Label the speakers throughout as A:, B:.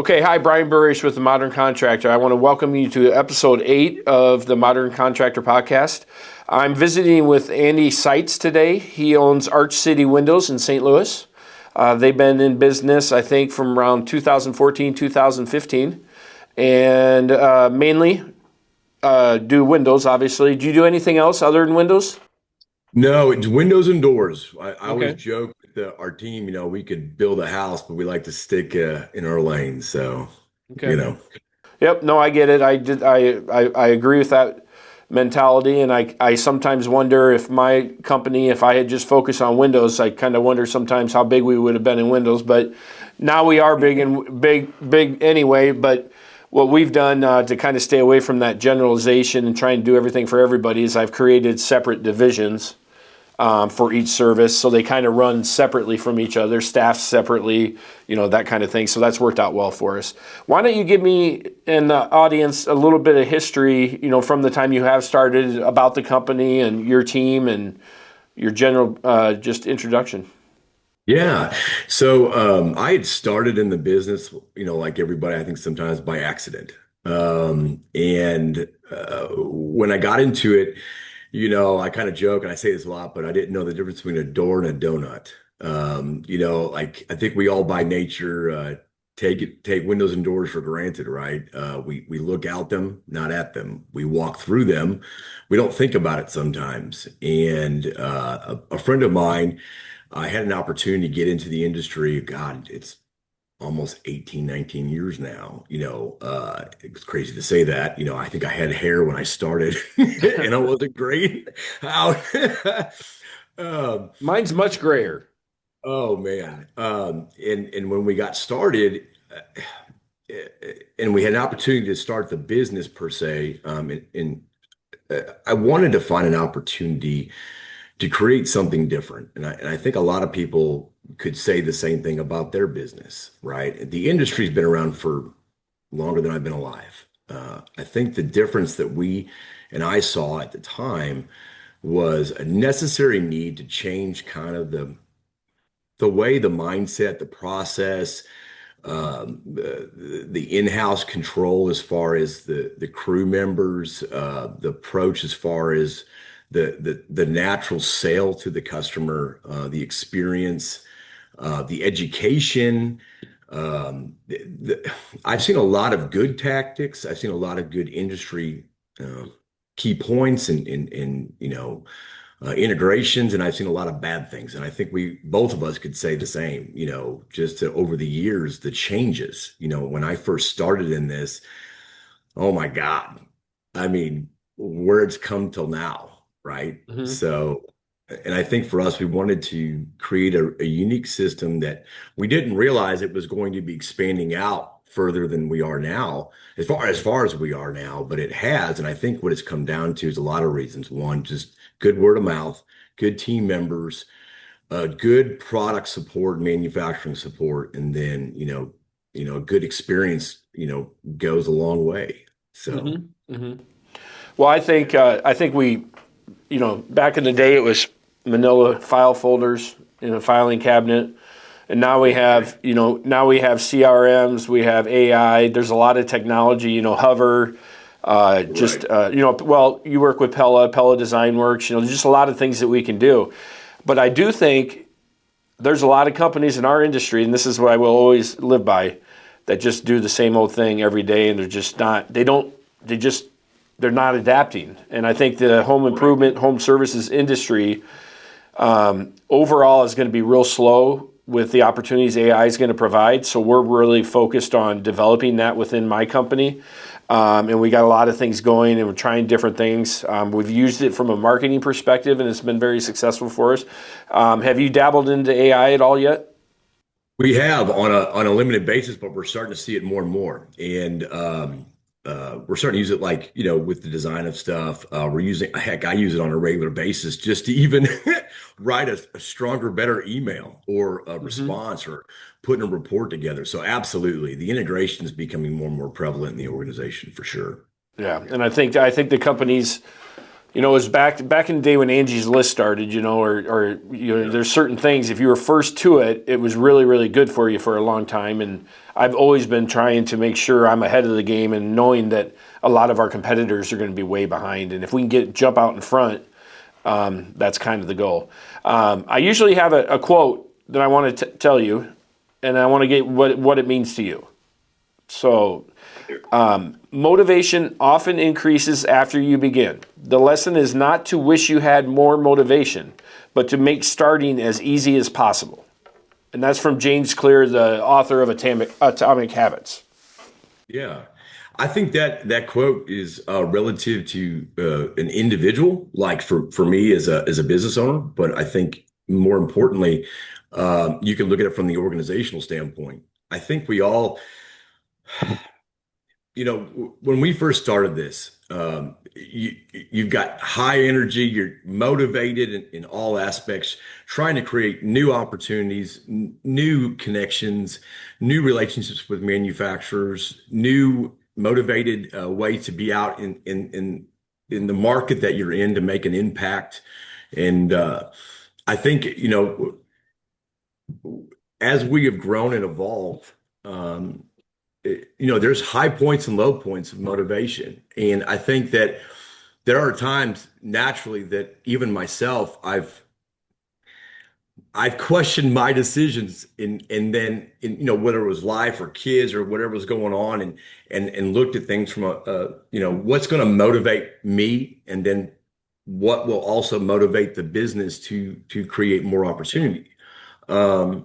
A: Okay, hi, Brian Burrish with the Modern Contractor. I want to welcome you to episode 8 of the Modern Contractor podcast. I'm visiting with Andy Seitz today. He owns ArchCity Windows in St. Louis. They've been in business, I think, from around 2014, 2015, and mainly do Windows, obviously. Do you do anything else other than Windows?
B: No, it's windows and doors. I always
A: Okay.
B: joke with our team, we could build a house, but we like to stick in our lane. So, you
A: Okay.
B: know,
A: Yep. No, I get it. I agree with that mentality, and I sometimes wonder if my company, if I had just focused on Windows, I kind of wonder sometimes how big we would have been in Windows. But now we are big and big anyway. But what we've done to kind of stay away from that generalization and try and do everything for everybody is I've created separate divisions for each service, so they kind of run separately from each other, staffed separately, that kind of thing. So that's worked out well for us. Why don't you give me and the audience a little bit of history, from the time you have started about the company and your team and your general just introduction.
B: yeah. So I had started in the business, like everybody, I think sometimes by accident. And when I got into it, I kind of joke and I say this a lot, but I didn't know the difference between a door and a donut. Like I think we all by nature take windows and doors for granted, right? We look out them, not at them. We walk through them. We don't think about it sometimes. And a friend of mine, I had an opportunity to get into the industry. God, it's almost 18, 19 years now. It's crazy to say that. I think I had hair when I started and I wasn't great out. um,
A: Mine's much grayer.
B: oh man. And when we got started, and we had an opportunity to start the business per se, I wanted to find an opportunity to create something different. And I think a lot of people could say the same thing about their business, right? The industry's been around for longer than I've been alive. I think the difference that we and I saw at the time was a necessary need to change kind of the way, the mindset, the process, the in-house control as far as the crew members, the approach as far as the natural sale to the customer, the experience, the education. I've seen a lot of good tactics. I've seen a lot of good industry uh, key points and integrations, and I've seen a lot of bad things. And I think we both of us could say the same. Over the years, the changes. When I first started in this, oh my God, I mean, where it's come till now, right?
A: Hmm.
B: So, and I think for us, we wanted to create a unique system that we didn't realize it was going to be expanding out further than we are now, as far as we are now, but it has. And I think what it's come down to is a lot of reasons. One, just good word of mouth, good team members, good product support, manufacturing support, and then, a good experience, goes a long way.
A: Hmm.
B: So.
A: Hmm. Well, I think we, back in the day it was manila file folders in a filing cabinet. And now we have CRMs, we have AI. There's a lot of technology, Hover,
B: Right.
A: well, you work with Pella Design Works, there's just a lot of things that we can do. But I do think there's a lot of companies in our industry, and this is what I will always live by, that just do the same old thing every day, and they're just not, they don't, they just, they're not adapting. And I think the home
B: Right.
A: improvement, home services industry overall is going to be real slow with the opportunities AI is going to provide. So we're really focused on developing that within my company. And we got a lot of things going and we're trying different things. We've used it from a marketing perspective and it's been very successful for us. Have you dabbled into AI at all yet?
B: We have on a limited basis, but we're starting to see it more and more. And we're starting to use it like, with the design of stuff. We're using, heck, I use it on a regular basis just to even write a stronger, better email or a
A: Hmm.
B: response or putting a report together. So absolutely, the integration is becoming more and more prevalent in the organization for sure.
A: Yeah, and I think the companies You know, it was back in the day when Angie's List started, or there's certain things, if you were first to it, it was really, really good for you for a long time. And I've always been trying to make sure I'm ahead of the game and knowing that a lot of our competitors are going to be way behind. And if we can jump out in front, that's kind of the goal. I usually have a quote that I want to tell you, and I want to get what it means to you. So, motivation often increases after you begin. The lesson is not to wish you had more motivation, but to make starting as easy as possible. And that's from James Clear, the author of Atomic Habits.
B: Yeah. I think that quote is relative to an individual, like for me as a business owner, but I think more importantly, you can look at it from the organizational standpoint. I think we all, when we first started this, you've got high energy, you're motivated in all aspects, trying to create new opportunities, new connections, new relationships with manufacturers, new motivated way to be out in the market that you're in to make an impact. And I think, as we have grown and evolved, there's high points and low points of motivation. And I think that there are times naturally that even myself, I've questioned my decisions and then whether it was life or kids or whatever was going on and looked at things from what's going to motivate me and then what will also motivate the business to create more opportunity. Oh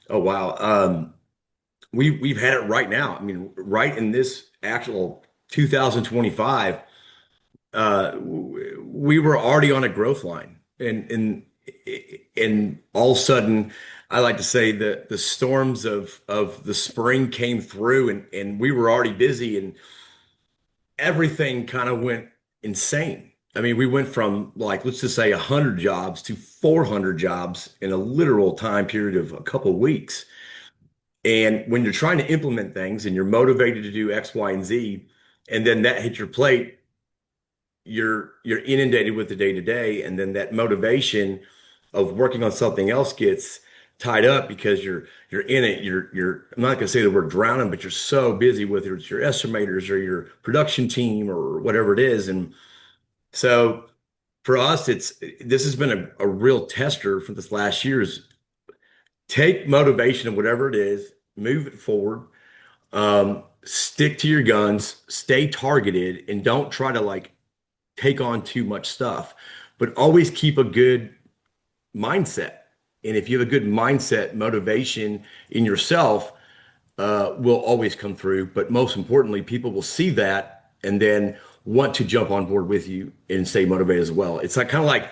B: wow. We've had it right now. I mean, right in this actual 2025, we were already on a growth line, and all of a sudden, I like to say that the storms of the spring came through, and we were already busy, and everything kind of went insane. I mean, we went from, like, let's just say 100 jobs to 400 jobs in a literal time period of a couple of weeks. And when you're trying to implement things and you're motivated to do X, Y, and Z, and then that hits your plate, you're inundated with the day to day, and then that motivation of working on something else gets tied up because you're in it. I'm not gonna say the word drowning, but you're so busy with it. It's your estimators or your production team or whatever it is. And so for us, this has been a real tester for this last year is take motivation of whatever it is, move it forward, stick to your guns, stay targeted, and don't try to like take on too much stuff, but always keep a good mindset. And if you have a good mindset, motivation in yourself will always come through. But most importantly, people will see that and then want to jump on board with you and stay motivated as well. It's like kind of like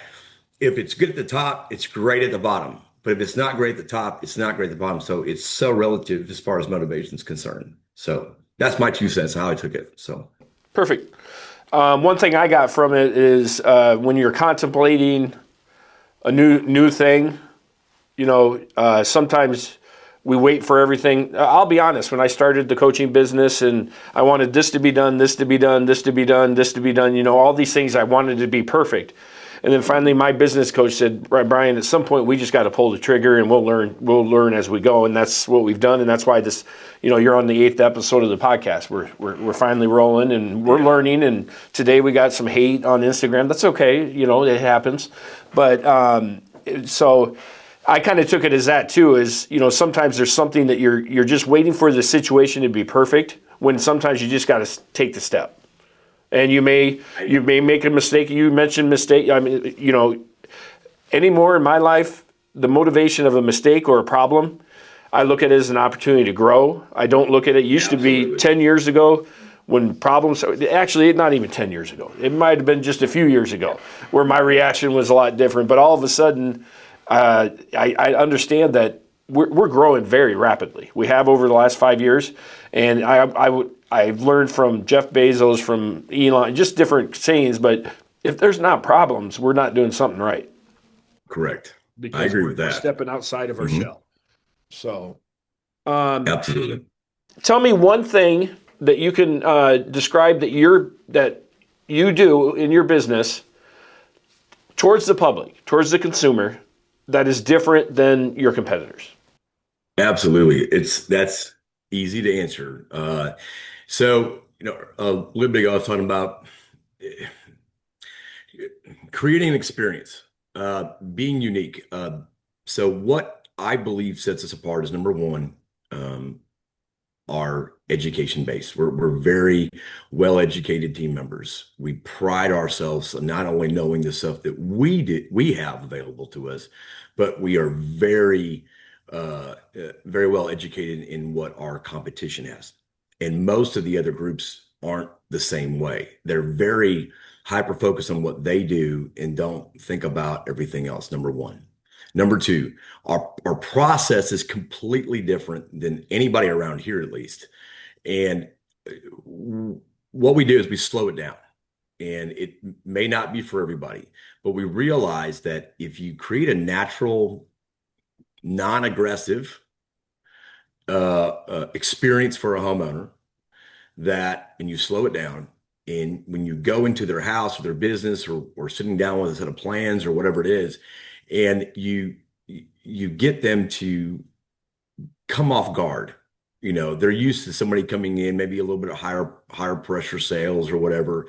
B: if it's good at the top, it's great at the bottom. But if it's not great at the top, it's not great at the bottom. So it's so relative as far as motivation is concerned. So that's my 2 cents, how I took it. So
A: perfect. One thing I got from it is when you're contemplating a new thing, sometimes we wait for everything. I'll be honest, when I started the coaching business and I wanted this to be done, this to be done, this to be done, this to be done, all these things I wanted to be perfect. And then finally my business coach said, Brian, at some point we just got to pull the trigger and we'll learn as we go. And that's what we've done. And that's why this, you're on the 8th episode of the podcast. We're finally rolling and we're learning. And today we got some hate on Instagram. That's okay. It happens. But so I kind of took it as that too, is, sometimes there's something that you're just waiting for the situation to be perfect when sometimes you just got to take the step. And you may make a mistake. You mentioned mistake. I mean, anymore in my life, the motivation of a mistake or a problem, I look at it as an opportunity to grow. I don't look at it. Used to be 10 years ago when problems, actually not even 10 years ago. It might have been just a few years ago where my reaction was a lot different. But all of a sudden, I understand that we're growing very rapidly. We have over the last 5 years. And I've learned from Jeff Bezos, from Elon, just different sayings, but if there's not problems, we're not doing something right.
B: Correct.
A: Because
B: I agree with
A: we're
B: that.
A: stepping outside of our shell. So,
B: Absolutely.
A: tell me one thing that you can describe that you do in your business towards the public, towards the consumer, that is different than your competitors?
B: Absolutely. That's easy to answer. So, a little bit ago, I was talking about creating an experience, being unique. So what I believe sets us apart is number one, um, our education base. We're very well-educated team members. We pride ourselves on not only knowing the stuff that we have available to us, but we are very well educated in what our competition has. And most of the other groups aren't the same way. They're very hyper focused on what they do and don't think about everything else, number one. Number two, our process is completely different than anybody around here, at least. And what we do is we slow it down. And it may not be for everybody, but we realize that if you create a natural, non-aggressive experience for a homeowner, and you slow it down, and when you go into their house or their business, or sitting down with a set of plans or whatever it is, and you get them to come off guard. They're used to somebody coming in, maybe a little bit of higher pressure sales or whatever.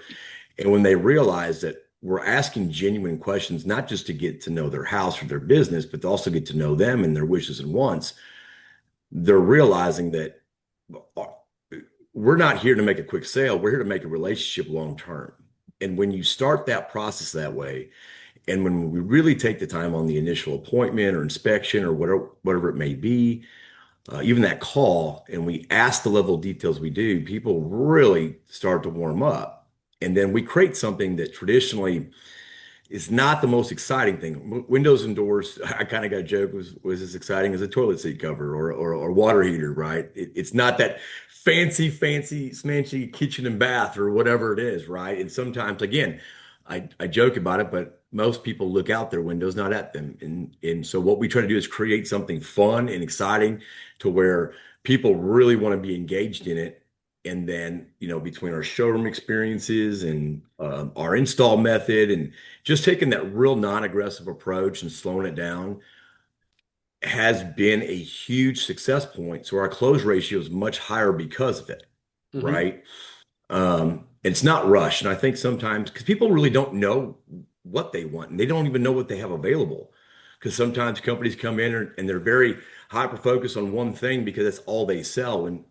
B: And when they realize that we're asking genuine questions, not just to get to know their house or their business, but to also get to know them and their wishes and wants, they're realizing that we're not here to make a quick sale. We're here to make a relationship long term. And when you start that process that way, and when we really take the time on the initial appointment or inspection or whatever it may be, even that call, and we ask the level of details we do, people really start to warm up. And then we create something that traditionally is not the most exciting thing. Windows and doors, I kind of got a joke, was as exciting as a toilet seat cover or water heater, right? It's not that fancy, smancy kitchen and bath or whatever it is, right? And sometimes, again, I joke about it, but most people look out their windows, not at them. And so what we try to do is create something fun and exciting to where people really want to be engaged in it. And then, between our showroom experiences and our install method and just taking that real non-aggressive approach and slowing it down has been a huge success point. So our close ratio is much higher because of it, right? It's not rushed. And I think sometimes, because people really don't know what they want and they don't even know what they have available. Because sometimes companies come in and they're very hyper focused on one thing because that's all they sell. And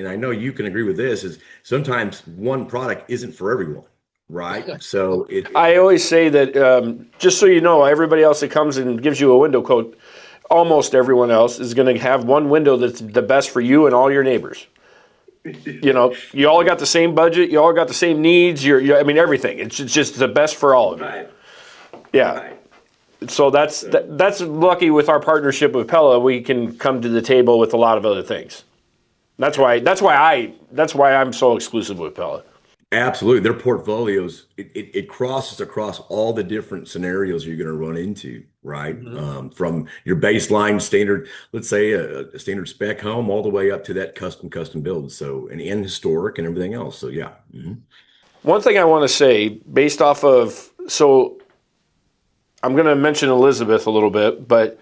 B: I know you can agree with this, is sometimes one product isn't for everyone, right? So
A: I always say that, just so you know, everybody else that comes and gives you a window quote, almost everyone else is going to have one window that's the best for you and all your neighbors. You all got the same budget, you all got the same needs, I mean, everything. It's just the best for all of you.
B: Right.
A: Yeah.
B: Right.
A: So that's lucky with our partnership with Pella, we can come to the table with a lot of other things. That's why I'm so exclusive with Pella.
B: Absolutely. Their portfolios, it crosses across all the different scenarios you're going to run into, right? From your baseline standard, let's say a standard spec home, all the way up to that custom build. So, and historic and everything else. So, yeah.
A: One thing I want to say, based off of, so I'm going to mention Elizabeth a little bit, but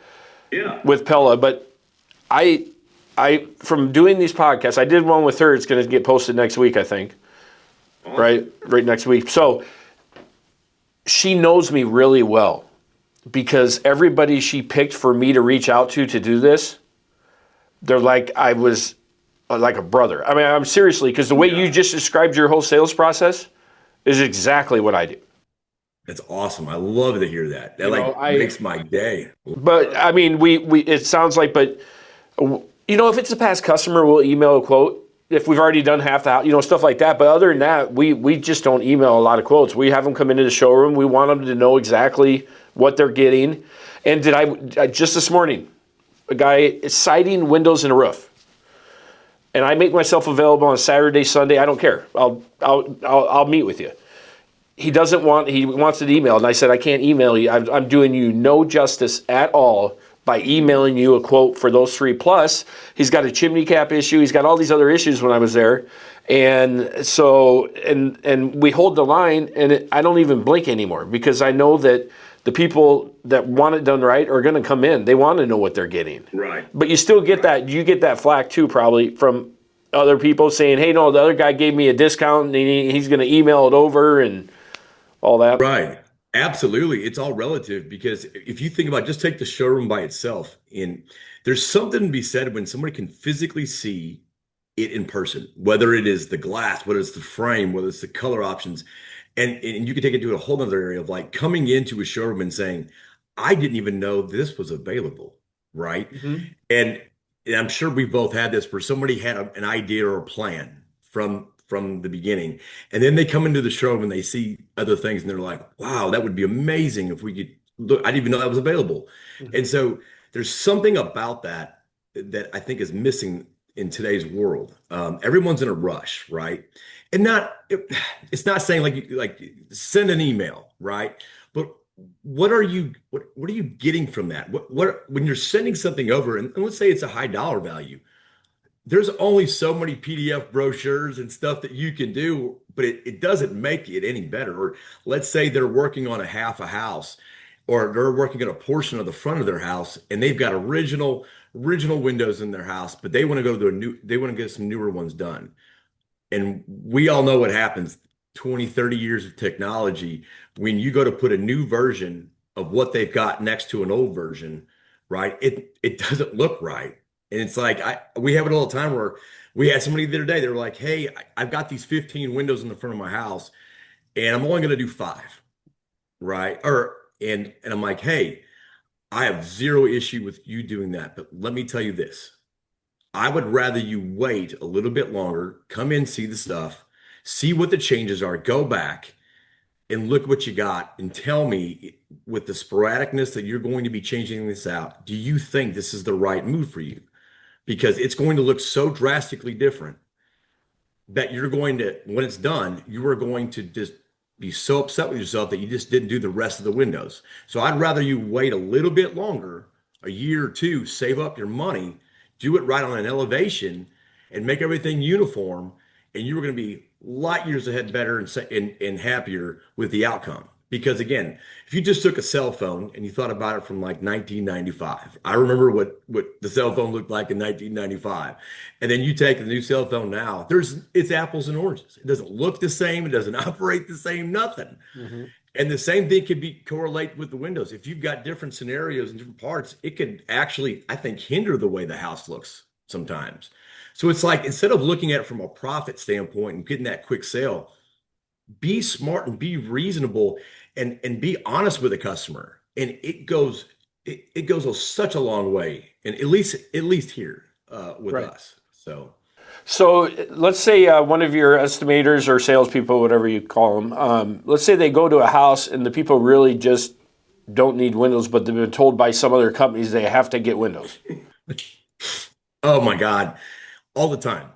B: Yeah.
A: with Pella, but I from doing these podcasts, I did one with her. It's going to get posted next week, I think. Right next week. So she knows me really well because everybody she picked for me to reach out to do this, they're like I was like a brother. I mean, I'm seriously, because the way you just described your whole sales process is exactly what I do.
B: That's awesome. I love to hear that. That makes my day.
A: But I mean, we it sounds like, but if it's a past customer, we'll email a quote. If we've already done half the house, stuff like that. But other than that, we just don't email a lot of quotes. We have them come into the showroom. We want them to know exactly what they're getting. And I just this morning, a guy is siding windows and a roof. And I make myself available on Saturday, Sunday. I don't care. I'll meet with you. He wants it emailed. And I said, I can't email you. I'm doing you no justice at all by emailing you a quote for those three. Plus, he's got a chimney cap issue. He's got all these other issues when I was there. And so, and we hold the line, and I don't even blink anymore because I know that the people that want it done right are going to come in. They want to know what they're getting.
B: Right.
A: But you still get that. You get that flack too, probably from other people saying, "Hey, no, the other guy gave me a discount, and he's going to email it over and all that."
B: Right. Absolutely. It's all relative because if you think about just take the showroom by itself, and there's something to be said when somebody can physically see it in person, whether it is the glass, whether it's the frame, whether it's the color options. And you can take it to a whole other area of like coming into a showroom and saying, I didn't even know this was available. Right.
A: Mm-hmm.
B: And, and I'm sure we both had this where somebody had an idea or a plan from the beginning. And then they come into the showroom and they see other things and they're like, wow, that would be amazing if we could look. I didn't even know that was available.
A: Mm-hmm.
B: And so there's something about that that I think is missing in today's world. Everyone's in a rush, right? And it's not saying like send an email, right? But what are you getting from that? What when you're sending something over, and let's say it's a high dollar value, there's only so many PDF brochures and stuff that you can do, but it doesn't make it any better. Or let's say they're working on a half a house, or they're working on a portion of the front of their house, and they've got original windows in their house, but they want to go to they want to get some newer ones done. And we all know what happens 20, 30 years of technology when you go to put a new version of what they've got next to an old version, right? It doesn't look right. And it's like we have it all the time where we had somebody the other day, they were like, hey, I've got these 15 windows in the front of my house and I'm only going to do 5, right? And I'm like, hey, I have zero issue with you doing that, but let me tell you this. I would rather you wait a little bit longer, come in, see the stuff, see what the changes are, go back and look what you got and tell me with the sporadicness that you're going to be changing this out, do you think this is the right move for you? Because it's going to look so drastically different that you're going to, when it's done, you are going to just be so upset with yourself that you just didn't do the rest of the windows. So I'd rather you wait a little bit longer, a year or two, save up your money, do it right on an elevation and make everything uniform. And you were going to be light years ahead better and happier with the outcome. Because again, if you just took a cell phone and you thought about it from like 1995, I remember what the cell phone looked like in 1995. And then you take the new cell phone now, it's apples and oranges. It doesn't look the same. It doesn't operate the same, nothing. Mm-hmm. And the same thing could be correlate with the windows. If you've got different scenarios and different parts, it could actually, I think, hinder the way the house looks sometimes. So it's like, instead of looking at it from a profit standpoint and getting that quick sale, be smart and be reasonable and be honest with the customer. And it goes such a long way. And at least here with
A: Right.
B: us. So
A: let's say one of your estimators or salespeople, whatever you call them, let's say they go to a house and the people really just don't need windows, but they've been told by some other companies they have to get windows.
B: oh my God, all the time.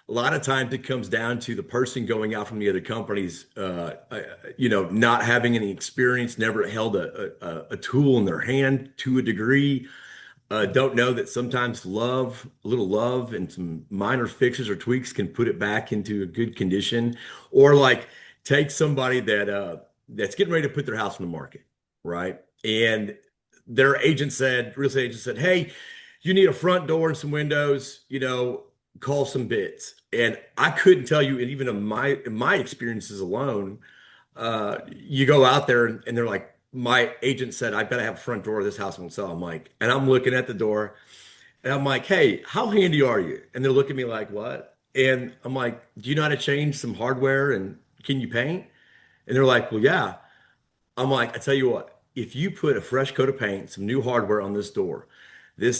B: A lot of times it comes down to the person going out from the other companies, not having any experience, never held a tool in their hand to a degree. Don't know that sometimes a little love and some minor fixes or tweaks can put it back into a good condition. Or like take somebody that's getting ready to put their house on the market, right? And their real estate agent said, hey, you need a front door and some windows, call some bids. And I couldn't tell you, and even in my experiences alone, you go out there and they're like, my agent said, I've got to have a front door. This house won't sell. I'm like, and I'm looking at the door and I'm like, hey, how handy are you? And they're looking at me like, what? And I'm like, do you know how to change some hardware and can you paint? And they're like, well, yeah. I'm like, I tell you what, if you put a fresh coat of paint, some new hardware on this door, the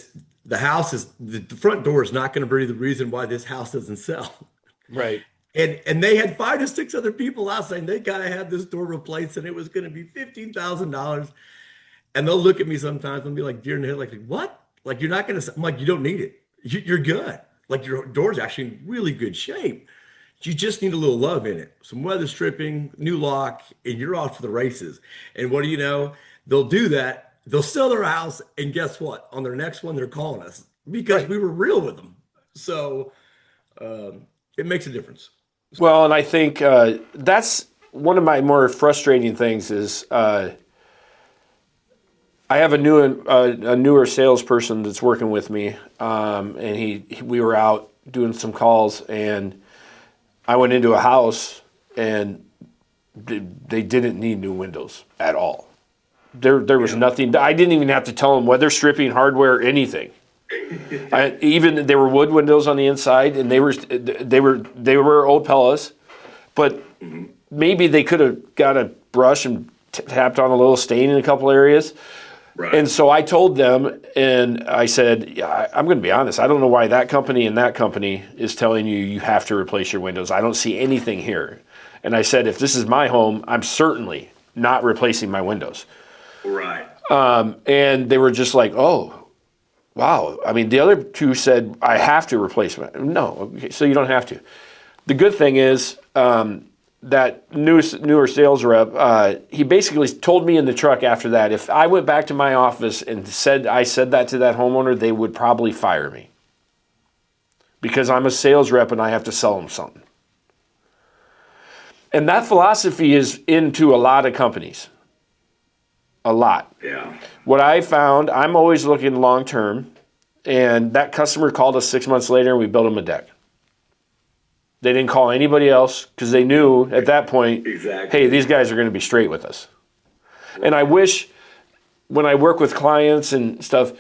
B: front door is not going to be the reason why this house doesn't sell.
A: Right.
B: And they had 5 to 6 other people out saying they gotta have this door replaced and it was going to be $15,000. And they'll look at me sometimes and be like, deer in the head, like what? Like you're not going to? I'm like, you don't need it. You're good. Like your door's actually in really good shape. You just need a little love in it, some weather stripping, new lock, and you're off to the races. And what do you know? They'll do that. They'll sell their house, and guess what? On their next one, they're calling us because
A: Right.
B: we were real with them. So it makes a difference.
A: Well, and I think that's one of my more frustrating things is I have a newer salesperson that's working with me, and we were out doing some calls, and I went into a house, and they didn't need new windows at all. There was nothing. I didn't even have to tell them weather stripping, hardware, anything. Even there were wood windows on the inside, and they were old Pellas, but maybe they could have got a brush and tapped on a little stain in a couple areas.
B: Right.
A: And so I told them, and I said, yeah, I'm going to be honest. I don't know why that company and that company is telling you have to replace your windows. I don't see anything here. And I said, if this is my home, I'm certainly not replacing my windows.
B: Right.
A: And they were just like, oh, wow. I mean, the other two said, I have to replace my. No, okay, so you don't have to. The good thing is, that newer sales rep, he basically told me in the truck after that, if I went back to my office and I said that to that homeowner, they would probably fire me. Because I'm a sales rep and I have to sell them something. And that philosophy is into a lot of companies. A lot.
B: Yeah.
A: What I found, I'm always looking long term, and that customer called us 6 months later and we built them a deck. They didn't call anybody else because they knew at that point,
B: exactly.
A: Hey, these guys are going to be straight with us. And I wish when I work with clients and stuff,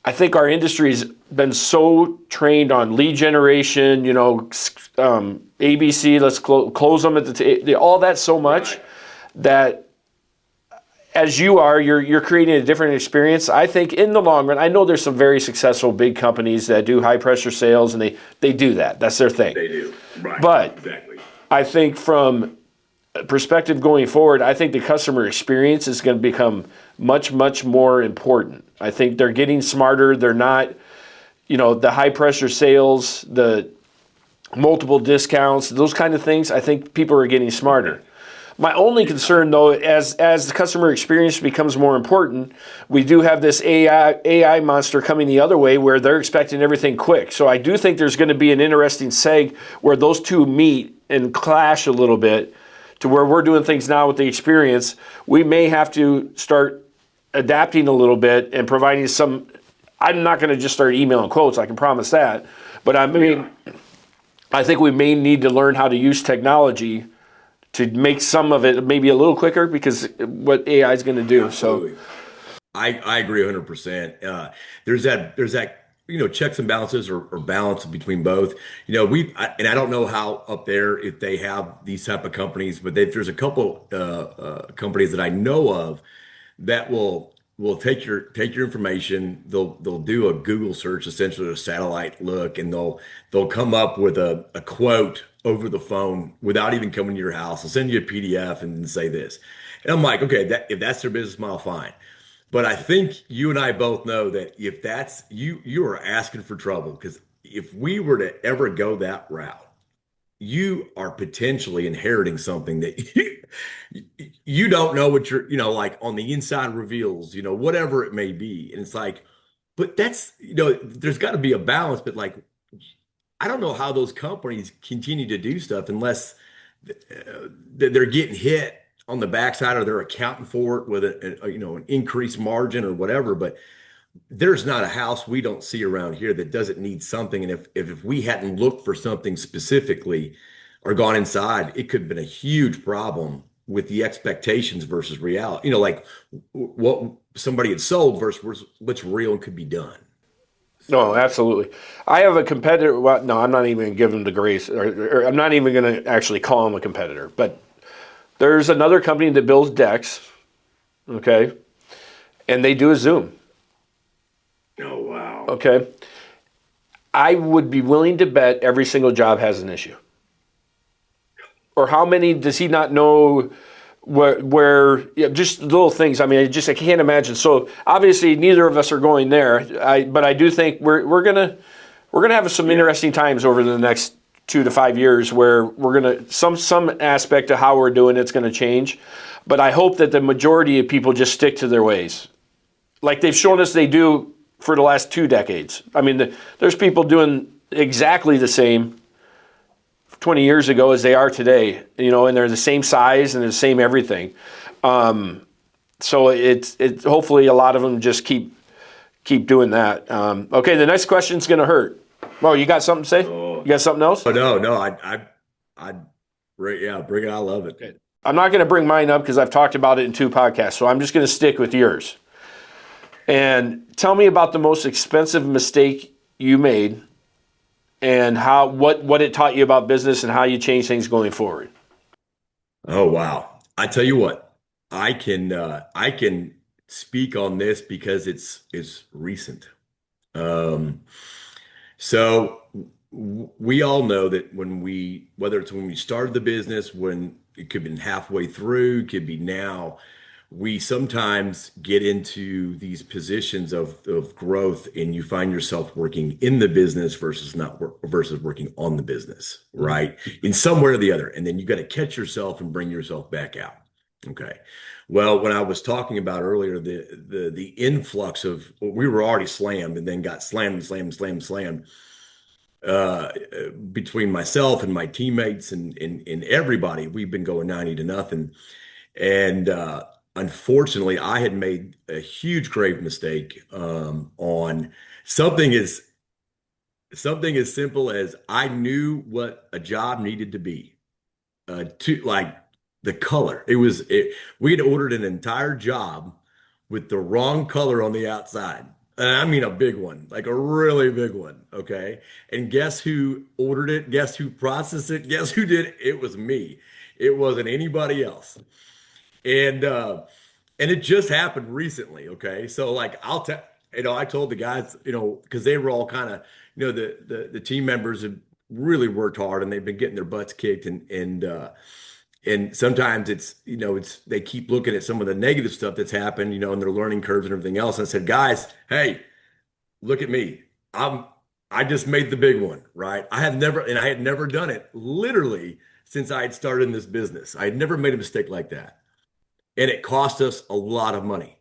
A: I think our industry's been so trained on lead generation, ABC, let's close them at all that so much
B: Right.
A: that as you're creating a different experience. I think in the long run, I know there's some very successful big companies that do high pressure sales and they do that. That's their thing.
B: They do. Right.
A: But
B: exactly.
A: I think from a perspective going forward, I think the customer experience is going to become much, much more important. I think they're getting smarter. They're not, the high pressure sales, the multiple discounts, those kind of things. I think people are getting smarter. My only concern, though, as the customer experience becomes more important, we do have this AI monster coming the other way where they're expecting everything quick. So I do think there's going to be an interesting seg where those two meet and clash a little bit to where we're doing things now with the experience. We may have to start adapting a little bit and providing some. I'm not going to just start emailing quotes, I can promise that. But I think we may need to learn how to use technology to make some of it maybe a little quicker because what AI is going to do.
B: Absolutely.
A: So
B: I agree 100%. There's that checks and balances or balance between both. And I don't know how up there if they have these type of companies, but there's a couple companies that I know of that will take your information. They'll do a Google search, essentially a satellite look, and they'll come up with a quote over the phone without even coming to your house. They'll send you a PDF and say this. And I'm like, okay, if that's their business model, fine. But I think you and I both know that if that's you are asking for trouble, because if we were to ever go that route, you are potentially inheriting something that you don't know what you're, like on the inside reveals, whatever it may be. And it's like, but that's, there's got to be a balance, but like, I don't know how those companies continue to do stuff unless they're getting hit on the backside or they're accounting for it with an increased margin or whatever. But there's not a house we don't see around here that doesn't need something. And if we hadn't looked for something specifically or gone inside, it could have been a huge problem with the expectations versus reality. Like what somebody had sold versus what's real and could be done.
A: No, absolutely. I have a competitor. Well, no, I'm not even going to give him the grace, or I'm not even going to actually call him a competitor. But there's another company that builds decks, okay, and they do a Zoom.
B: Oh, wow.
A: Okay. I would be willing to bet every single job has an issue. Or how many does he not know where just little things. I mean, I can't imagine. So obviously neither of us are going there. But I do think we're gonna have some interesting times over the next 2 to 5 years where we're gonna some aspect of how we're doing it's gonna change. But I hope that the majority of people just stick to their ways, like they've shown us they do for the last 2 decades. I mean, there's people doing exactly the same 20 years ago as they are today, and they're the same size and the same everything. So it's hopefully a lot of them just keep doing that. Okay, the next question's going to hurt. Well, you got something to say?
B: Oh,
A: You got something else?
B: oh no, I, yeah, bring it. I love it.
A: Okay. I'm not going to bring mine up because I've talked about it in 2 podcasts, so I'm just going to stick with yours. And tell me about the most expensive mistake you made and what it taught you about business and how you change things going forward.
B: Oh wow. I tell you what, I can speak on this because it's recent. Um, so we all know that whether it's when we started the business, when it could have been halfway through, could be now, we sometimes get into these positions of growth and you find yourself working in the business versus not work versus working on the business, right? In some way or the other. And then you got to catch yourself and bring yourself back out. Okay. Well, when I was talking about earlier, the influx of we were already slammed and then got slammed between myself and my teammates and everybody, we've been going 90 to nothing. And unfortunately, I had made a huge grave mistake on something as something as simple as I knew what a job needed to be. To like the color. We had ordered an entire job with the wrong color on the outside. And I mean a big one, like a really big one. Okay. And guess who ordered it? Guess who processed it? Guess who did it? It was me. It wasn't anybody else. And and it just happened recently. Okay. So like I told the guys, because they were all kind of, the team members have really worked hard and they've been getting their butts kicked and sometimes it's they keep looking at some of the negative stuff that's happened, and their learning curves and everything else. And I said, guys, hey, look at me. I just made the big one, right? I had never done it literally since I had started in this business. I had never made a mistake like that. And it cost us a lot of money.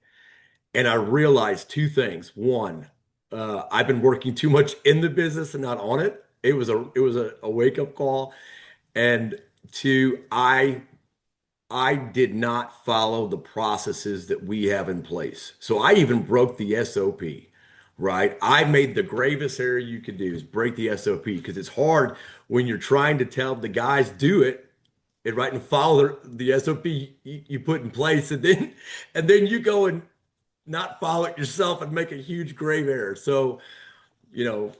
B: And I realized 2 things. One, I've been working too much in the business and not on it. It was a wake up call. And 2, I did not follow the processes that we have in place. So I even broke the SOP, right? I made the gravest error you could do is break the SOP because it's hard when you're trying to tell the guys do it and right and follow the SOP you put in place, and then you go and not follow it yourself and make a huge grave error. So, you know,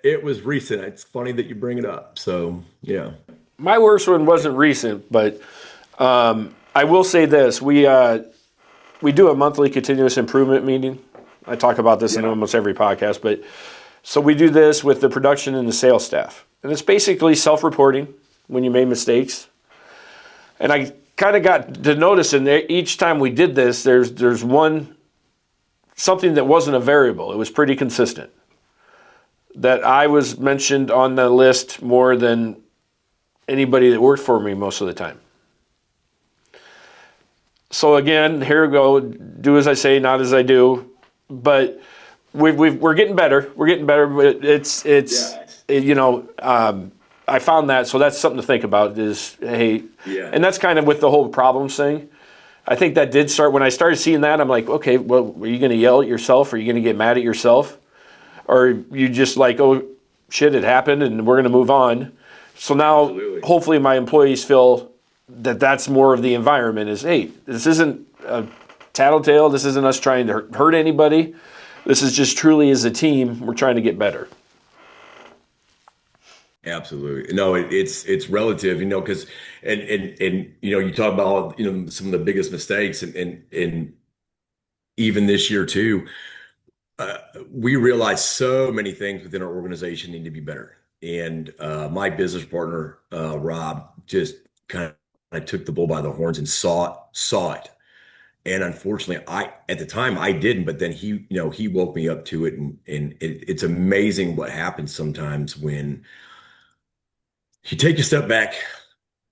B: it was recent. It's funny that you bring it up. So, yeah.
A: My worst one wasn't recent, but I will say this: we do a monthly continuous improvement meeting. I talk about this in almost every podcast, but so we do this with the production and the sales staff, and it's basically self-reporting when you made mistakes. And I kind of got to notice each time we did this, there's something that wasn't a variable. It was pretty consistent. That I was mentioned on the list more than anybody that worked for me most of the time. So again, here we go. Do as I say, not as I do. But we're getting better. We're getting better. But I found that. So that's something to think about. And that's kind of with the whole problems thing. I think that did start when I started seeing that. I'm like, okay, well, are you going to yell at yourself? Are you going to get mad at yourself? Or you just like, oh shit, it happened, and we're going to move on. So now, hopefully, my employees feel that that's more of the environment is, hey, this isn't a tattletale. This isn't us trying to hurt anybody. This is just truly as a team, we're trying to get better.
B: Absolutely. No, it's relative, because and you talk about some of the biggest mistakes and even this year too. We realize so many things within our organization need to be better. And my business partner, Rob, just kind of took the bull by the horns and saw it. And unfortunately, at the time I didn't, but then he woke me up to it. And it's amazing what happens sometimes when you take a step back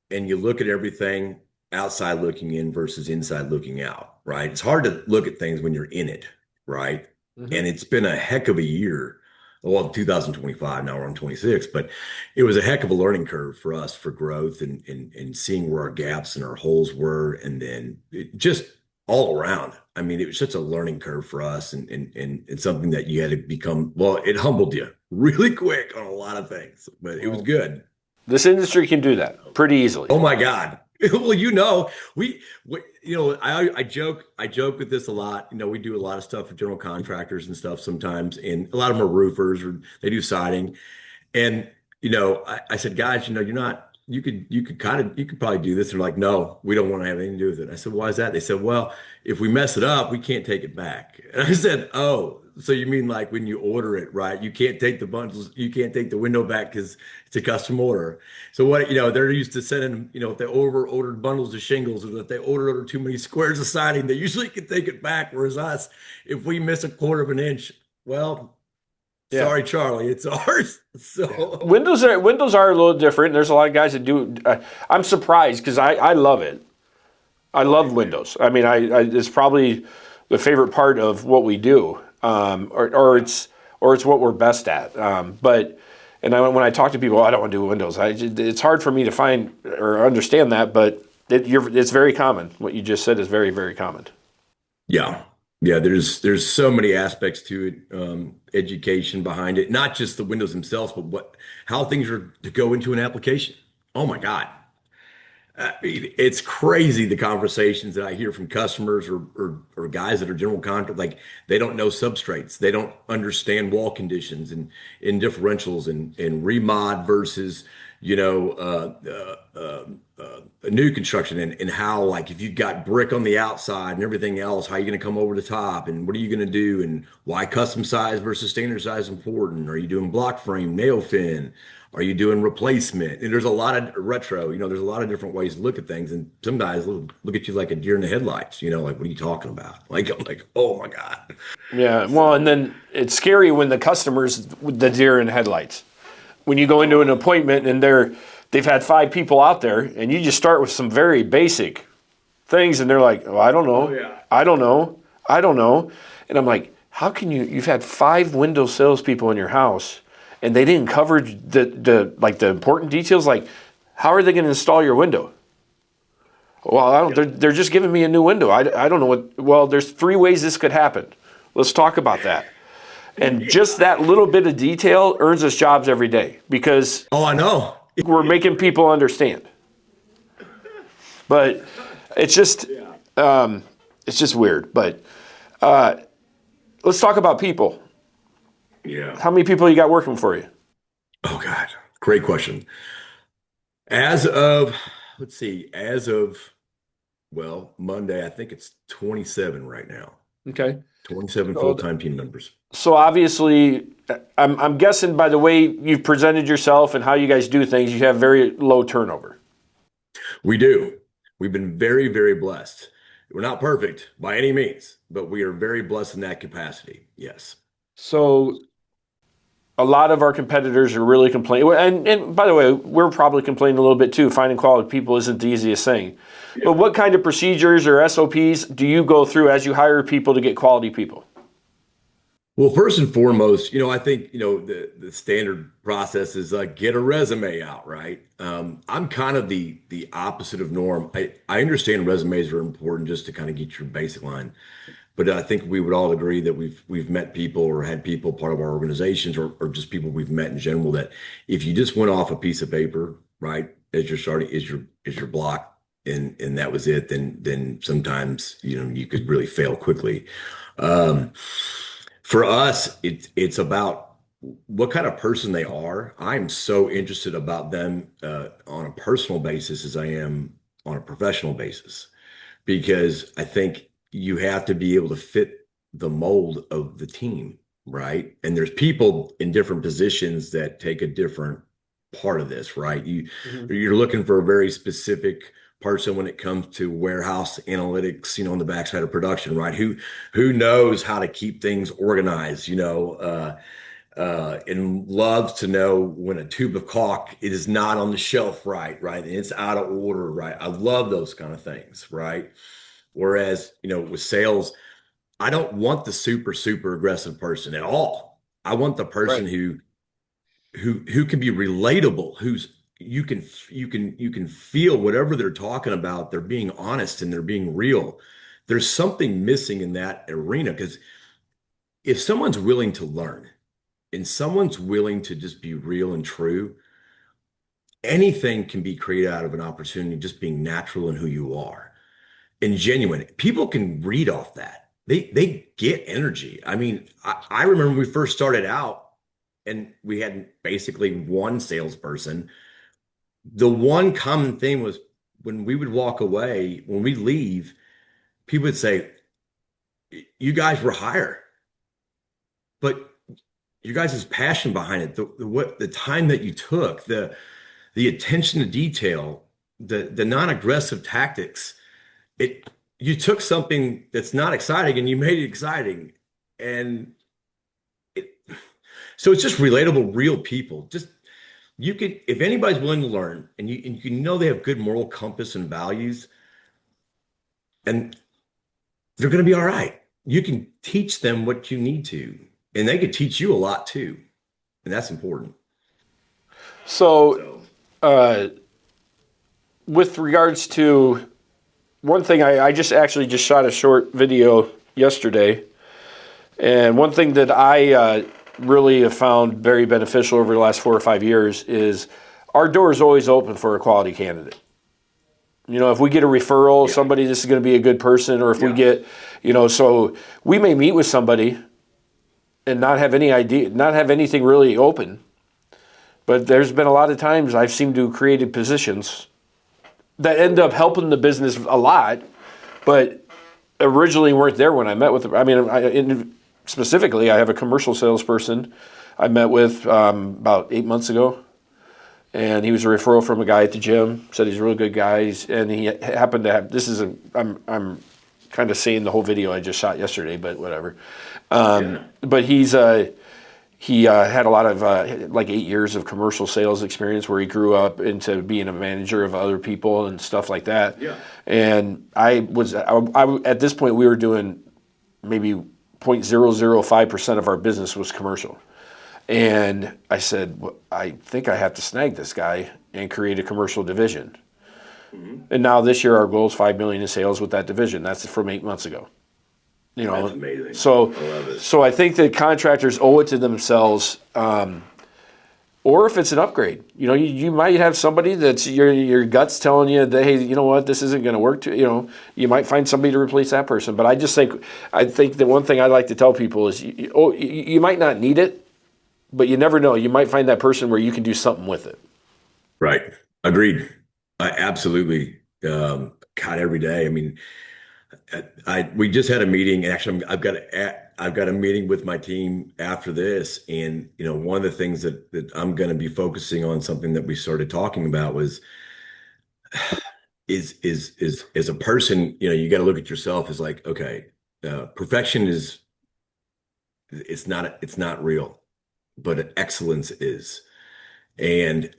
B: and you look at everything outside looking in versus inside looking out, right? It's hard to look at things when you're in it, right? Mm-hmm. And it's been a heck of a year. Well, 2025, now we're on 26, but it was a heck of a learning curve for us for growth and seeing where our gaps and our holes were. And then just all around. I mean, it was such a learning curve for us, and something that you had to become. Well, it humbled you really quick on a lot of things, but it was
A: Well,
B: good.
A: this industry can do that pretty easily.
B: Oh my God. Well, I joke with this a lot. We do a lot of stuff for general contractors and stuff sometimes, and a lot of them are roofers or they do siding. And I said, guys, you're not. You could probably do this. They're like, no, we don't want to have anything to do with it. I said, why is that? They said, well, if we mess it up, we can't take it back. And I said, oh, so you mean like when you order it, right? You can't take the bundles, you can't take the window back because it's a custom order. So they're used to sending, if they ordered bundles of shingles or if they ordered too many squares of siding, they usually can take it back. Whereas us, if we miss a quarter of an inch, well,
A: Yeah.
B: sorry, Charlie, it's ours. So
A: Windows are a little different. There's a lot of guys that do. I'm surprised because I love it. I love Windows. I mean, it's probably the favorite part of what we do, or it's what we're best at. When I talk to people, I don't want to do Windows. It's hard for me to find or understand that, but it's very common. What you just said is very, very common.
B: yeah. Yeah, there's so many aspects to it, education behind it, not just the windows themselves, but how things are to go into an application. Oh my God. I mean, it's crazy the conversations that I hear from customers or guys that are general contractors. Like they don't know substrates, they don't understand wall conditions and differentials and remod versus you know a new construction and how like if you've got brick on the outside and everything else, how are you going to come over the top and what are you going to do and why custom size versus standard size is important? Are you doing block frame, nail fin? Are you doing replacement? And there's a lot of retro, there's a lot of different ways to look at things. And some guys look at you like a deer in the headlights, like, what are you talking about? Like, I'm like, oh my God.
A: Yeah. Well, and then it's scary when the customers, the deer in headlights. When you go into an appointment and they've had 5 people out there, and you just start with some very basic things, and they're like, "Oh, I don't know,
B: Oh yeah.
A: I don't know, I don't know," and I'm like, "How can you've had 5 window salespeople in your house, and they didn't cover the important details? Like, how are they going to install your window?" Well, I don't. They're just giving me a new window. I don't know what. Well, there's 3 ways this could happen. Let's talk about that. And just that little bit of detail earns us jobs every day because
B: Oh, I know.
A: we're making people understand. But it's just weird. But let's talk about people.
B: Yeah.
A: How many people you got working for you?
B: Oh God. Great question. As of, let's see, well, Monday, I think it's 27 right now.
A: Okay.
B: 27
A: So,
B: full-time team members.
A: so obviously, I'm guessing by the way you've presented yourself and how you guys do things, you have very low turnover.
B: We do. We've been very, very blessed. We're not perfect by any means, but we are very blessed in that capacity. Yes.
A: So a lot of our competitors are really complaining. And by the way, we're probably complaining a little bit too. Finding quality people isn't the easiest thing.
B: Yeah.
A: But what kind of procedures or SOPs do you go through as you hire people to get quality people?
B: Well, first and foremost, I think, the standard process is get a resume out, right? I'm kind of the opposite of norm. I understand resumes are important just to kind of get your basic line. But I think we would all agree that we've met people or had people part of our organizations or just people we've met in general that if you just went off a piece of paper, right, as you're starting is your block and that was it, then sometimes you could really fail quickly. Um, for us, it's about what kind of person they are. I'm so interested about them on a personal basis as I am on a professional basis because I think you have to be able to fit the mold of the team, right? And there's people in different positions that take a different part of this, right?
A: Mhm.
B: You're looking for a very specific person when it comes to warehouse analytics, on the backside of production, right? Who knows how to keep things organized, and loves to know when a tube of caulk it is not on the shelf right, and it's out of order, right? I love those kind of things, right? Whereas, with sales, I don't want the super, super aggressive person at all. I want the person
A: Right.
B: who can be relatable, who's you can feel whatever they're talking about, they're being honest and they're being real. there's something missing in that arena because if someone's willing to learn and someone's willing to just be real and true, anything can be created out of an opportunity just being natural in who you are and genuine. People can read off that. They get energy. I mean, I remember when we first started out and we had basically one salesperson. The one common thing was when we would walk away, when we leave, people would say, "You guys were hired, but you guys' passion behind it, the time that you took, the attention to detail, the non-aggressive tactics, it you took something that's not exciting and you made it exciting." And it, so it's just relatable, real people. Just you could, if anybody's willing to learn and you know they have good moral compass and values, and they're going to be all right. You can teach them what you need to, and they could teach you a lot too, and that's important.
A: So,
B: So,
A: uh, with regards to one thing, I just actually just shot a short video yesterday, and one thing that I really have found very beneficial over the last 4 or 5 years is our door is always open for a quality candidate. You know, if we get a referral,
B: yeah,
A: somebody this is going to be a good person, or if we
B: yeah,
A: get, so we may meet with somebody and not have any idea, not have anything really open. But there's been a lot of times I've seemed to have created positions that end up helping the business a lot, but originally weren't there when I met with them. I mean, specifically, I have a commercial salesperson I met with about 8 months ago, and he was a referral from a guy at the gym. Said he's a real good guy, and he happened to have. This is a. I'm kind of saying the whole video I just shot yesterday, but whatever.
B: yeah.
A: But he had a lot of like 8 years of commercial sales experience where he grew up into being a manager of other people and stuff like that.
B: Yeah.
A: And at this point we were doing maybe 0.005% of our business was commercial. And I said, well, I think I have to snag this guy and create a commercial division.
B: Mhm.
A: And now this year our goal is 5 million in sales with that division. That's from 8 months ago.
B: That's amazing.
A: So
B: I love it.
A: so I think that contractors owe it to themselves, or if it's an upgrade, you might have somebody that's your gut's telling you that, hey, you know what, this isn't going to work. You might find somebody to replace that person. But I think the one thing I like to tell people is, you might not need it, but you never know. You might find that person where you can do something with it.
B: Right. Agreed. I absolutely. God, every day. I mean, we just had a meeting, and actually, I've got a meeting with my team after this, and one of the things that I'm going to be focusing on, something that we started talking about was is as a person, you got to look at yourself as like, okay, perfection is it's not real, but excellence is, and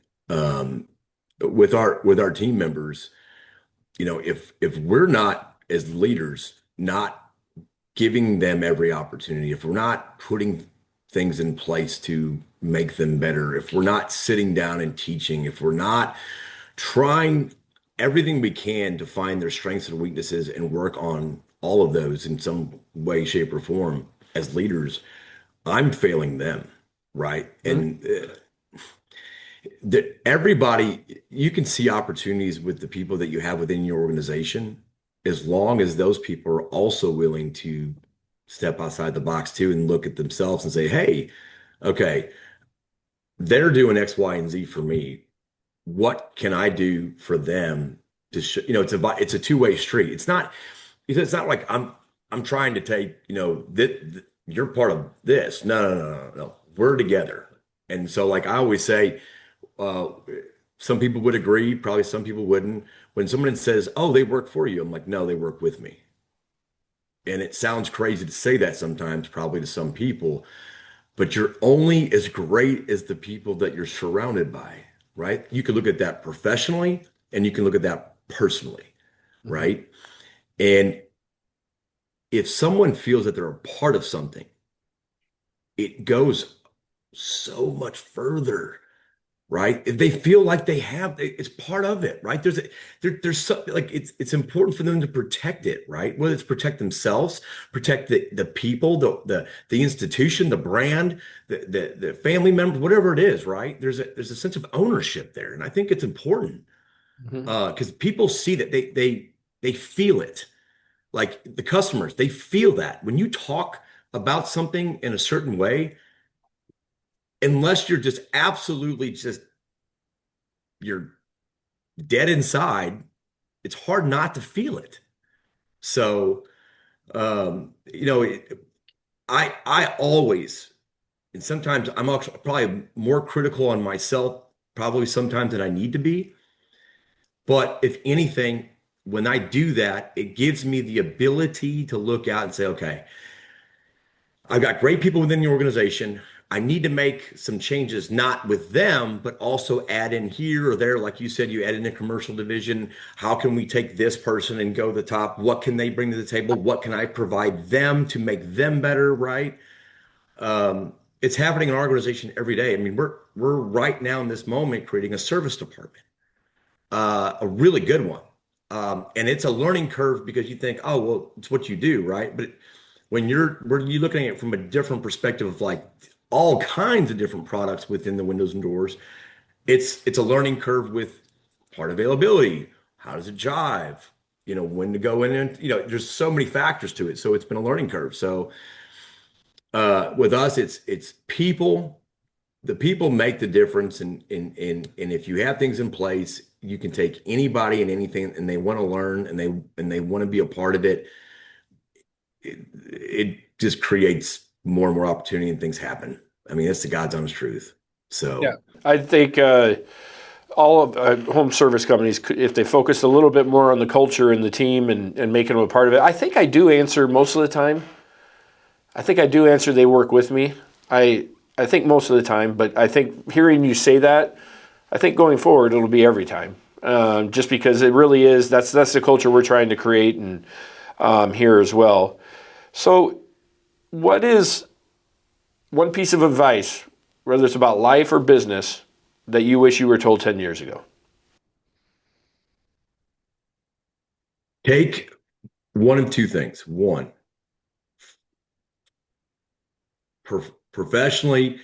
B: with our team members, if we're not as leaders, not giving them every opportunity, if we're not putting things in place to make them better, if we're not sitting down and teaching, if we're not trying everything we can to find their strengths and weaknesses and work on all of those in some way, shape, or form as leaders, I'm failing them, right?
A: Mhm.
B: And that everybody, you can see opportunities with the people that you have within your organization, as long as those people are also willing to step outside the box too and look at themselves and say, hey, okay, they're doing X, Y, and Z for me. What can I do for them to show, it's a two-way street. It's not like I'm trying to take, you're part of this. No, no, no, no, no. We're together. And so like I always say, uh, some people would agree, probably some people wouldn't. When someone says, "Oh, they work for you," I'm like, "No, they work with me." And it sounds crazy to say that sometimes, probably to some people, but you're only as great as the people that you're surrounded by, right? You can look at that professionally and you can look at that personally,
A: Mhm.
B: right? And if someone feels that they're a part of something, it goes so much further right? They feel like they have it's part of it, right? There's so, like it's important for them to protect it, right? Whether it's protect themselves, protect the people, the institution, the brand, the family members, whatever it is, right? There's a sense of ownership there, and I think it's important
A: Mhm.
B: because people see that they feel it. Like the customers, they feel that when you talk about something in a certain way, unless you're just absolutely just you're dead inside, it's hard not to feel it. So, you know, I always, and sometimes I'm actually probably more critical on myself, probably sometimes than I need to be. But if anything, when I do that, it gives me the ability to look out and say, okay, I've got great people within the organization. I need to make some changes, not with them, but also add in here or there. Like you said, you add in a commercial division. How can we take this person and go to the top? What can they bring to the table? What can I provide them to make them better, right? It's happening in our organization every day. I mean, we're right now in this moment creating a service department, a really good one. And it's a learning curve because you think, oh, well, it's what you do, right? But when you're looking at it from a different perspective of like all kinds of different products within the windows and doors, it's a learning curve with part availability. How does it jive? You know, when to go in and, you know, there's so many factors to it. So it's been a learning curve. So with us, it's people. The people make the difference, and if you have things in place, you can take anybody and anything, and they want to learn, and they want to be a part of it. It just creates more and more opportunity, and things happen. I mean, that's the God's honest truth.
A: Yeah,
B: So,
A: I think all of home service companies, if they focused a little bit more on the culture and the team and making them a part of it, I think I do answer most of the time. I think I do answer they work with me. I think most of the time, but I think hearing you say that, I think going forward it'll be every time. Just because it really is that's the culture we're trying to create and here as well. So, what is one piece of advice, whether it's about life or business, that you wish you were told 10 years ago?
B: take one of two things. One, professionally,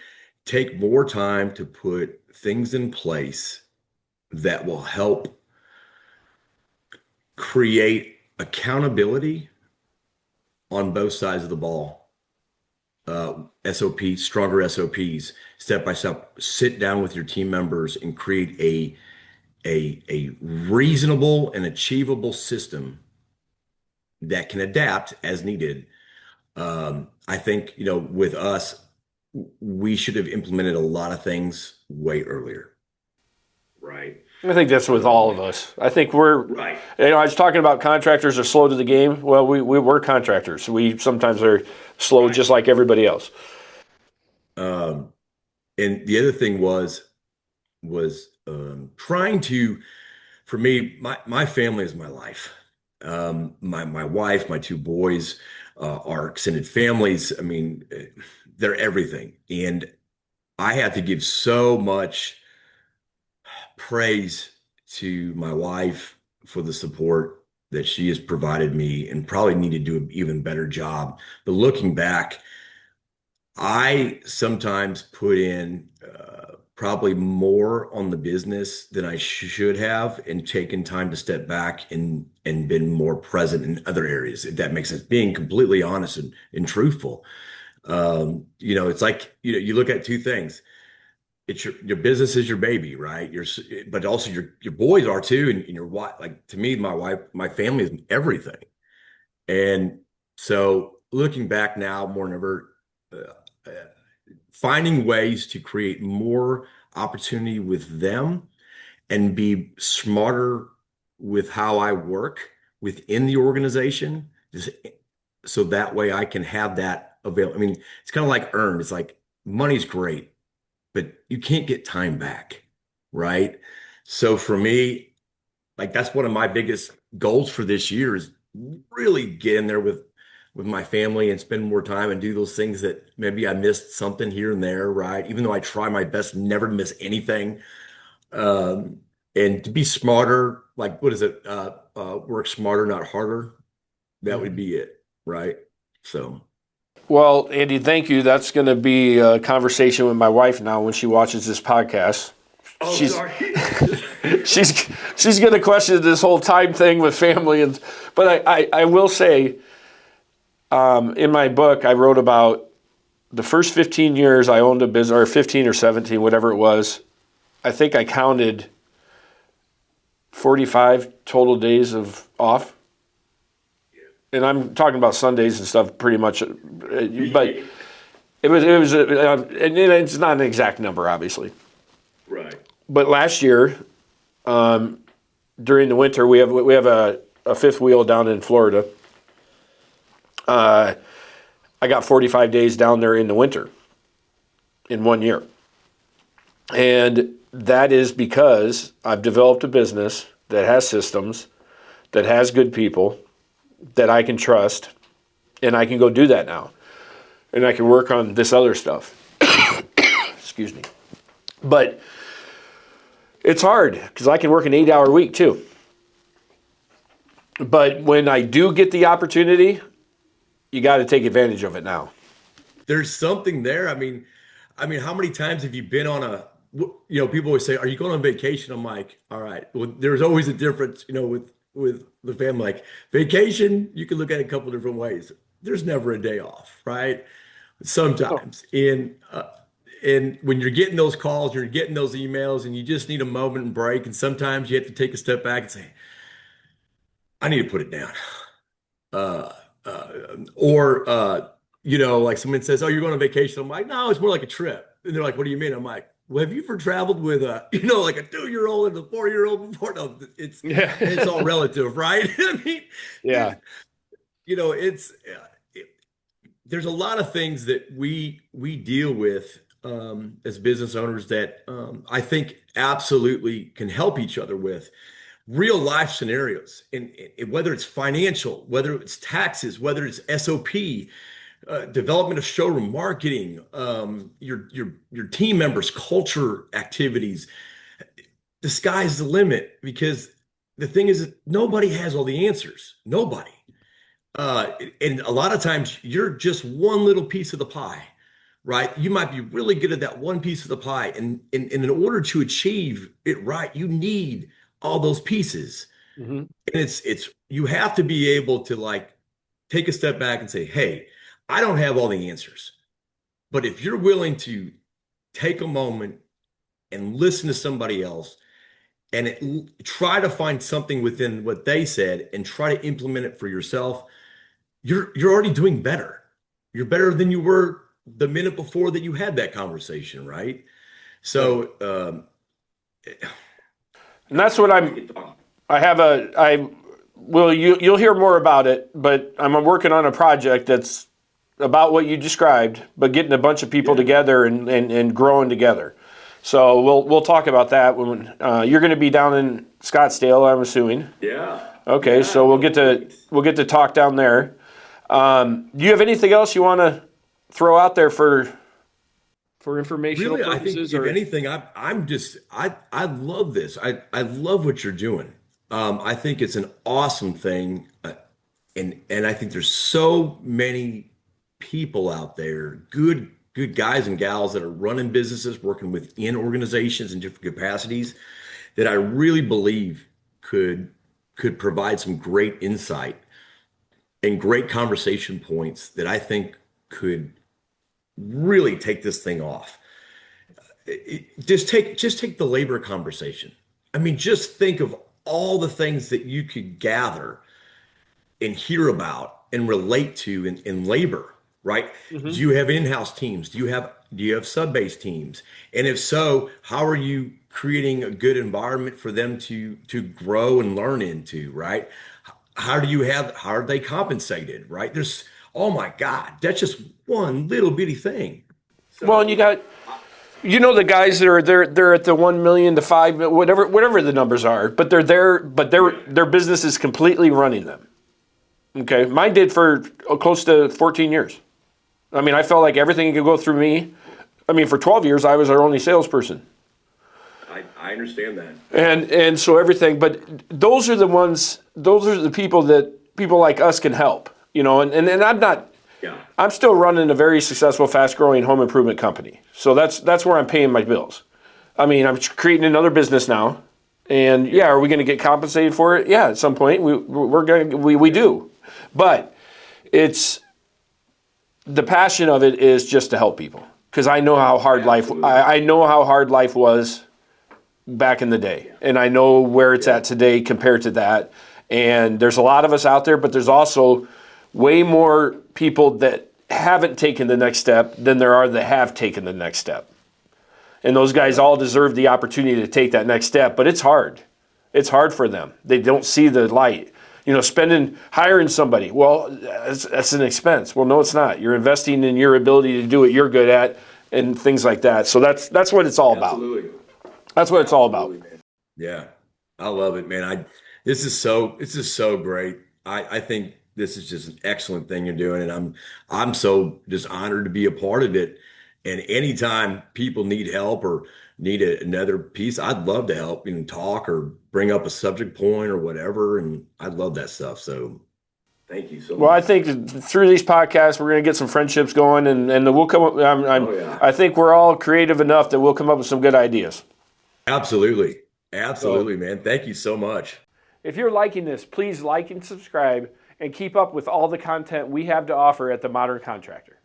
B: take more time to put things in place that will help create accountability on both sides of the ball. SOPs, stronger SOPs, step by step. Sit down with your team members and create a reasonable and achievable system that can adapt as needed. I think, you know, with us, we should have implemented a lot of things way earlier. Right.
A: I think that's with all of us. I think we're,
B: Right.
A: I was talking about contractors are slow to the game. Well, we're contractors. We sometimes are slow
B: Right.
A: just like everybody else.
B: Um, and the other thing was trying to, for me, my family is my life. My wife, my two boys, our extended families. I mean, they're everything. And I had to give so much praise to my wife for the support that she has provided me and probably need to do an even better job. But looking back, I sometimes put in probably more on the business than I should have and taken time to step back and been more present in other areas, if that makes sense. Being completely honest and truthful. You know, it's like, you know, you look at two things. It's your business is your baby, right? But also your boys are too, and your wife. Like to me, my wife, my family is everything. And so looking back now more than ever, uh, finding ways to create more opportunity with them and be smarter with how I work within the organization, just so that way I can have that available. I mean, it's kind of like earned. It's like money's great, but you can't get time back, right? So for me, like that's one of my biggest goals for this year is really get in there with my family and spend more time and do those things that maybe I missed something here and there, right? Even though I try my best never to miss anything. Um, and to be smarter, like what is it? Work smarter, not harder. That would
A: Mhm.
B: be it, right? So,
A: Well, Andy, thank you. That's going to be a conversation with my wife now when she watches this podcast.
B: oh,
A: She's
B: sorry.
A: she's going to question this whole time thing with family, and but I will say, in my book I wrote about the first 15 years I owned a business, or 15 or 17, whatever it was. I think I counted 45 total days of off, and I'm talking about Sundays and stuff, pretty much. But and it's not an exact number, obviously.
B: Right.
A: But last year, during the winter, we have a fifth wheel down in Florida. I got 45 days down there in the winter in 1 year. And that is because I've developed a business that has systems, that has good people, that I can trust, and I can go do that now. And I can work on this other stuff. Excuse me. But it's hard because I can work an 8-hour week too. But when I do get the opportunity, you got to take advantage of it now.
B: There's something there. I mean, how many times have you been on people always say, "Are you going on vacation?" I'm like, all right. Well, there's always a difference, with the family. Like vacation, you can look at it a couple different ways. There's never a day off, right?
A: Oh.
B: Sometimes. And when you're getting those calls, you're getting those emails, and you just need a moment and break. And sometimes you have to take a step back and say, I need to put it down. Uh, or like someone says, "Oh, you're going on vacation." I'm like, "No, it's more like a trip." And they're like, "What do you mean?" I'm like, "Well, have you ever traveled with like a 2-year-old and a 4-year-old before?" No,
A: Yeah.
B: it's all relative, right? I mean, there's,
A: Yeah.
B: it's there's a lot of things that we deal with as business owners that I think absolutely can help each other with real life scenarios, and whether it's financial, whether it's taxes, whether it's SOP, development of showroom marketing, your team members, culture activities. The sky's the limit because the thing is that nobody has all the answers. Nobody. And a lot of times you're just one little piece of the pie, right? You might be really good at that one piece of the pie. And in order to achieve it right, you need all those pieces.
A: Hmm.
B: And you have to be able to like take a step back and say, hey, I don't have all the answers. But if you're willing to take a moment and listen to somebody else and try to find something within what they said and try to implement it for yourself, you're already doing better. You're better than you were the minute before that you had that conversation, right?
A: Right.
B: So,
A: And that's what I well, you'll hear more about it, but I'm working on a project that's about what you described, but getting a bunch of people
B: yeah,
A: together and growing together. So we'll talk about that when you're going to be down in Scottsdale, I'm assuming.
B: yeah,
A: Okay,
B: yeah.
A: so
B: No, great.
A: we'll get to talk down there. Do you have anything else you want to throw out there for informational
B: Really, I think
A: purposes,
B: if
A: or?
B: anything, I love this. I love what you're doing. I think it's an awesome thing, and I think there's so many people out there, good guys and gals that are running businesses, working within organizations in different capacities, that I really believe could could provide some great insight and great conversation points that I think could really take this thing off. Just take the labor conversation. I mean, just think of all the things that you could gather and hear about and relate to in labor, right? Do
A: Mhm.
B: you have in-house teams? Do you have sub-based teams? And if so, how are you creating a good environment for them to grow and learn into, right? How are they compensated, right? Oh my God, that's just one little bitty thing.
A: Well, and
B: So
A: the guys that are they're at the 1 million to 5 million, whatever the numbers are, but they're there, but
B: yeah,
A: their business is completely running them. Okay, mine did for close to 14 years. I mean, I felt like everything could go through me. I mean, for 12 years, I was our only salesperson.
B: I understand that.
A: And so everything, but those are the ones, those are the people that people like us can help, you know, and I'm not,
B: Yeah.
A: I'm still running a very successful, fast-growing home improvement company. So that's where I'm paying my bills. I mean, I'm creating another business now, and yeah, are we going to get compensated for it? Yeah, at some point we do, but it's the passion of it is just to help people because I know how hard I know how hard life was back in the day, and I know where it's at today compared to that. And there's a lot of us out there, but there's also way more people that haven't taken the next step than there are that have taken the next step. And those guys all deserve the opportunity to take that next step, but it's hard. It's hard for them. They don't see the light. You know, hiring somebody, well, that's an expense. Well, no, it's not. You're investing in your ability to do what you're good at and things like that. So that's what it's all about. That's what it's all about.
B: Man. Yeah, I love it, man. This is so great. I think this is just an excellent thing you're doing, and I'm so just honored to be a part of it. And anytime people need help or need another piece, I'd love to help and talk or bring up a subject point or whatever. And I love that stuff. So thank you so much.
A: Well, I think through these podcasts, we're going to get some friendships going, and we'll come up. I think we're all creative enough that we'll come up with some good ideas.
B: Absolutely. Absolutely, man. Thank you so much.
A: If you're liking this, please like and subscribe and keep up with all the content we have to offer at The Modern Contractor.